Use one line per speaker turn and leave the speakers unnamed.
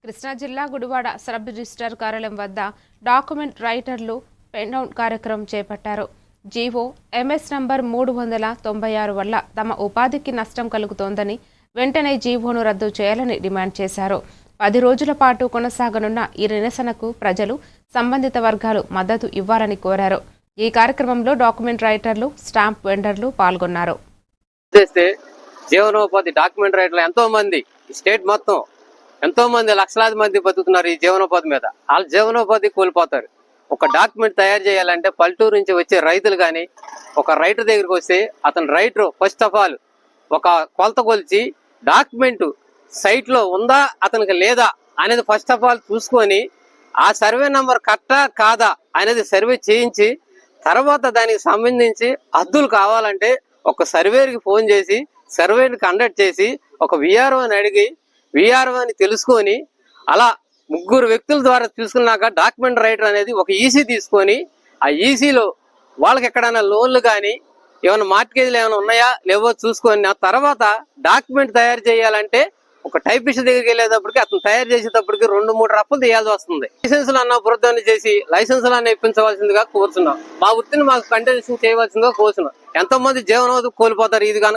కృష్ణా జిల్లా Gudivada sub registrar కార్యాలయం వద్ద డాక్యుమెంట్ రైటర్లు పెన్ డౌన్ కార్యక్రమం చేపట్టారు. జీవో ఎంఎస్ నంబర్ 396 వల్ల తమ ఉపాధికి నష్టం కలుగుతోందని వెంటనే జీవోను రద్దు చేయాలని డిమాండ్ చేశారు. 10 రోజుల పాటు కొనసాగనున్న ఈ నిరసనకు ప్రజలు, సంబంధిత వర్గాలు మద్దతు ఇవ్వాలని కోరారు. ఈ కార్యక్రమంలో డాక్యుమెంట్ రైటర్లు, స్టాంప్ వెండర్లు పాల్గొన్నారు.
జీవనోపాధి డాక్యుమెంట్ రైటర్లు ఎంతో మంది స్టేట్ మొత్తం ఎంతో మంది లక్షలాది మంది బతుకుతున్నారు ఈ జీవనోపాధి మీద. వాళ్ళ జీవనోపాధి కోల్పోతారు. ఒక డాక్యుమెంట్ తయారు చేయాలంటే పల్లెటూరు నుంచి వచ్చే రైతులు కానీ ఒక రైటర్ దగ్గరికి వస్తే అతను రైటర్ ఫస్ట్ ఆఫ్ ఆల్ ఒక కొలత కొలిచి డాక్యుమెంట్ సైట్ లో ఉందా అతనికి లేదా అనేది ఫస్ట్ ఆఫ్ ఆల్ చూసుకొని ఆ సర్వే నంబర్ కరెక్టా కాదా అనేది సర్వే చేయించి తర్వాత దానికి సంబంధించి హద్దులు కావాలంటే ఒక సర్వేకి ఫోన్ చేసి సర్వేని కండక్ట్ చేసి ఒక విఆర్ఓ అని అడిగి విఆర్ఓ అని తెలుసుకొని అలా 3 వ్యక్తుల ద్వారా తీసుకున్నాక డాక్యుమెంట్ రైటర్ అనేది ఒక ఈసీ తీసుకొని ఆ ఈసీలో వాళ్ళకి ఎక్కడైనా లోన్లు కానీ ఏమైనా మార్ట్గేజ్లు ఏమైనా ఉన్నాయా లేవో చూసుకొని ఆ తర్వాత డాక్యుమెంట్ తయారు చేయాలంటే ఒక టైపిస్ట్ దగ్గరికి వెళ్ళేటప్పటికి అతను తయారు చేసేటప్పటికి 2-3 రఫలు తీయాల్సి వస్తుంది. లైసెన్సులు అన్న పురద్దాన్ని చేసి లైసెన్సులు అన్న ఇప్పించవలసిందిగా కోరుతున్నాం. మా వృత్తిని మాకు కంటిన్యూషన్ చేయవలసిందిగా కోరుతున్నాం. ఎంతో మంది జీవనోపాధి కోల్పోతారు ఇది కనుక